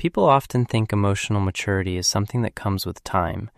People often think emotional maturity is something that comes with time,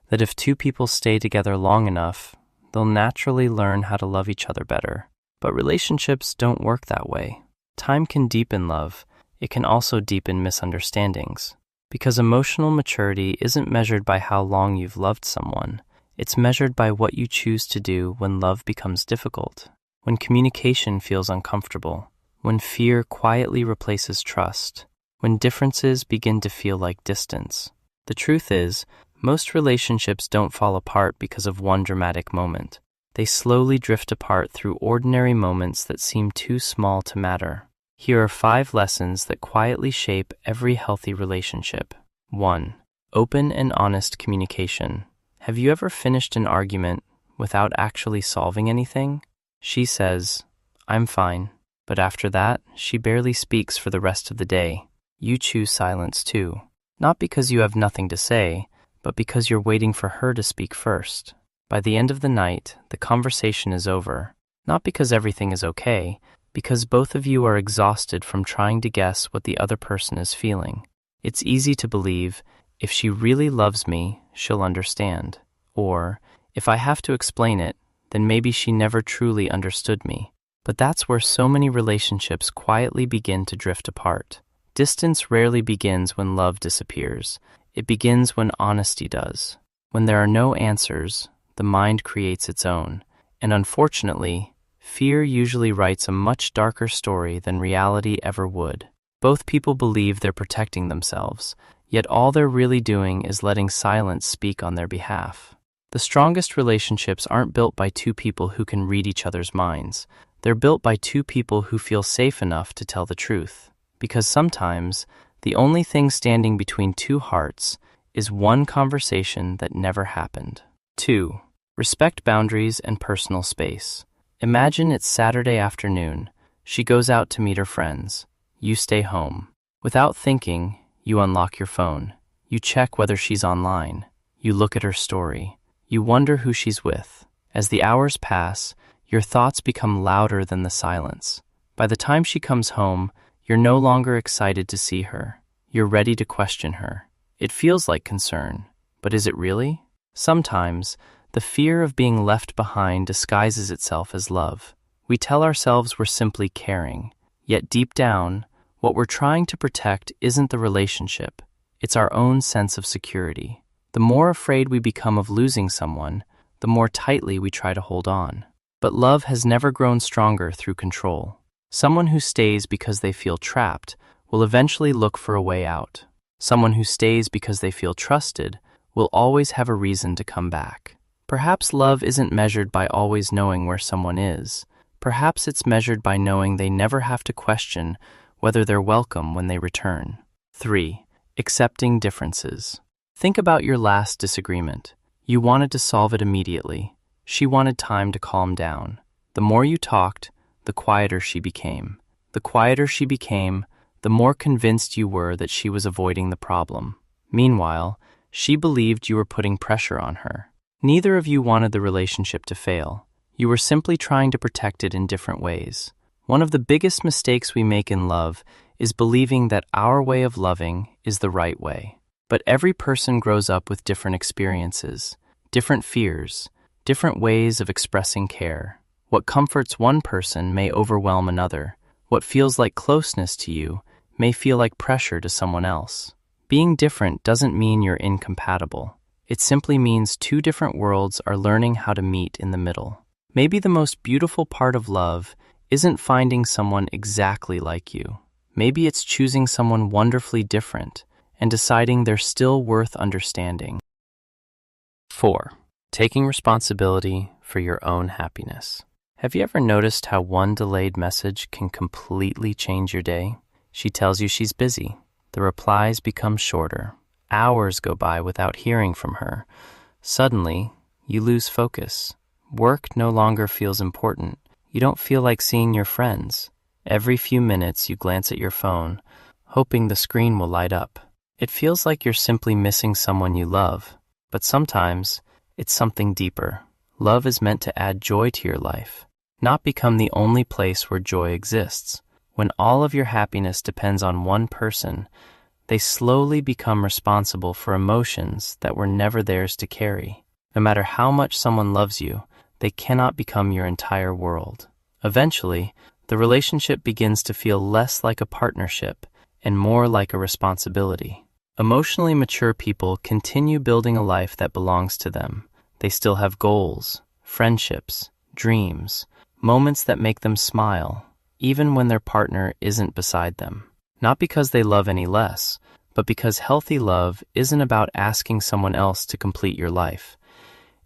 that if two people stay together long enough, they'll naturally learn how to love each other better. But relationships don't work that way. Time can deepen love. It can also deepen misunderstandings. Because emotional maturity isn't measured by how long you've loved someone. It's measured by what you choose to do when love becomes difficult, when communication feels uncomfortable, when fear quietly replaces trust, when differences begin to feel like distance. The truth is, most relationships don't fall apart because of one dramatic moment. They slowly drift apart through ordinary moments that seem too small to matter. Here are 5 lessons that quietly shape every healthy relationship. 1. Open and honest communication. Have you ever finished an argument without actually solving anything? She says, "I'm fine," but after that, she barely speaks for the rest of the day. You choose silence too, not because you have nothing to say, but because you're waiting for her to speak first. By the end of the night, the conversation is over, not because everything is okay, because both of you are exhausted from trying to guess what the other person is feeling. It's easy to believe, if she really loves me, she'll understand. Or, if I have to explain it, then maybe she never truly understood me. But that's where so many relationships quietly begin to drift apart. Distance rarely begins when love disappears. It begins when honesty does. When there are no answers, the mind creates its own. And unfortunately, fear usually writes a much darker story than reality ever would. Both people believe they're protecting themselves, yet all they're really doing is letting silence speak on their behalf. The strongest relationships aren't built by two people who can read each other's minds. They're built by two people who feel safe enough to tell the truth. Because sometimes, the only thing standing between two hearts is one conversation that never happened. 2. Respect boundaries and personal space. Imagine it's Saturday afternoon. She goes out to meet her friends. You stay home. Without thinking, you unlock your phone. You check whether she's online. You look at her story. You wonder who she's with. As the hours pass, your thoughts become louder than the silence. By the time she comes home, you're no longer excited to see her. You're ready to question her. It feels like concern, but is it really? Sometimes, the fear of being left behind disguises itself as love. We tell ourselves we're simply caring, yet deep down, what we're trying to protect isn't the relationship, it's our own sense of security. The more afraid we become of losing someone, the more tightly we try to hold on. But love has never grown stronger through control. Someone who stays because they feel trapped will eventually look for a way out. Someone who stays because they feel trusted will always have a reason to come back. Perhaps love isn't measured by always knowing where someone is. Perhaps it's measured by knowing they never have to question whether they're welcome when they return. 3. Accepting differences. Think about your last disagreement. You wanted to solve it immediately. She wanted time to calm down. The more you talked, the quieter she became. The quieter she became, the more convinced you were that she was avoiding the problem. Meanwhile, she believed you were putting pressure on her. Neither of you wanted the relationship to fail. You were simply trying to protect it in different ways. One of the biggest mistakes we make in love is believing that our way of loving is the right way. But every person grows up with different experiences, different fears, different ways of expressing care. What comforts one person may overwhelm another. What feels like closeness to you may feel like pressure to someone else. Being different doesn't mean you're incompatible. It simply means two different worlds are learning how to meet in the middle. Maybe the most beautiful part of love isn't finding someone exactly like you. Maybe it's choosing someone wonderfully different and deciding they're still worth understanding. 4. Taking responsibility for your own happiness. Have you ever noticed how one delayed message can completely change your day? She tells you she's busy. The replies become shorter. Hours go by without hearing from her. Suddenly, you lose focus. Work no longer feels important. You don't feel like seeing your friends. Every few minutes you glance at your phone, hoping the screen will light up. It feels like you're simply missing someone you love. But sometimes, it's something deeper. Love is meant to add joy to your life, not become the only place where joy exists. When all of your happiness depends on one person, they slowly become responsible for emotions that were never theirs to carry. No matter how much someone loves you, they cannot become your entire world. Eventually, the relationship begins to feel less like a partnership and more like a responsibility. Emotionally mature people continue building a life that belongs to them. They still have goals, friendships, dreams, moments that make them smile, even when their partner isn't beside them. Not because they love any less, but because healthy love isn't about asking someone else to complete your life.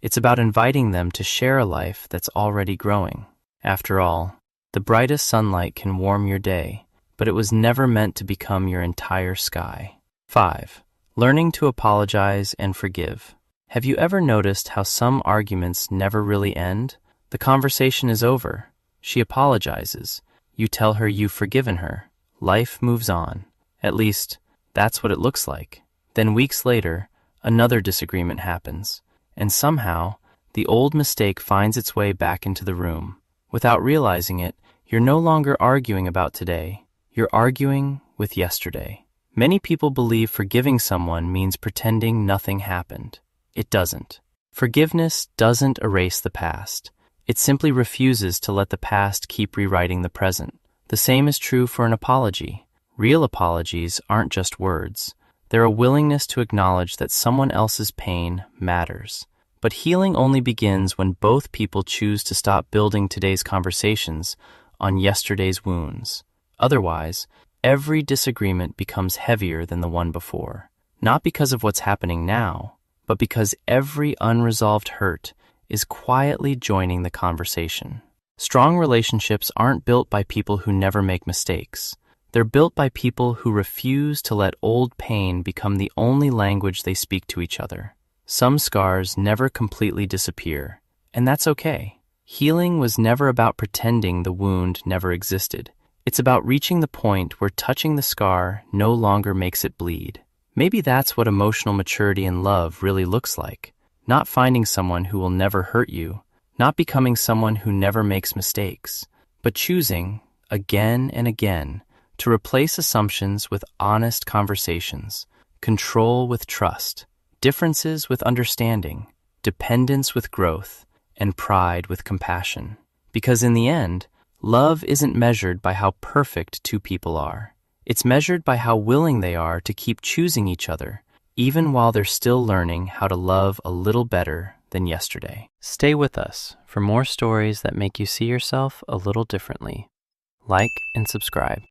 It's about inviting them to share a life that's already growing. After all, the brightest sunlight can warm your day, but it was never meant to become your entire sky. 5. Learning to apologize and forgive. Have you ever noticed how some arguments never really end? The conversation is over. She apologizes. You tell her you've forgiven her. Life moves on. At least, that's what it looks like. Then weeks later, another disagreement happens, and somehow, the old mistake finds its way back into the room. Without realizing it, you're no longer arguing about today. You're arguing with yesterday. Many people believe forgiving someone means pretending nothing happened. It doesn't. Forgiveness doesn't erase the past. It simply refuses to let the past keep rewriting the present. The same is true for an apology. Real apologies aren't just words. They're a willingness to acknowledge that someone else's pain matters. But healing only begins when both people choose to stop building today's conversations on yesterday's wounds. Otherwise, every disagreement becomes heavier than the one before. Not because of what's happening now, but because every unresolved hurt is quietly joining the conversation. Strong relationships aren't built by people who never make mistakes. They're built by people who refuse to let old pain become the only language they speak to each other. Some scars never completely disappear, and that's okay. Healing was never about pretending the wound never existed. It's about reaching the point where touching the scar no longer makes it bleed. Maybe that's what emotional maturity in love really looks like. Not finding someone who will never hurt you, not becoming someone who never makes mistakes, but choosing, again and again, to replace assumptions with honest conversations, control with trust, differences with understanding, dependence with growth, and pride with compassion. Because in the end, love isn't measured by how perfect two people are. It's measured by how willing they are to keep choosing each other, even while they're still learning how to love a little better than yesterday. Stay with us for more stories that make you see yourself a little differently. Like and subscribe.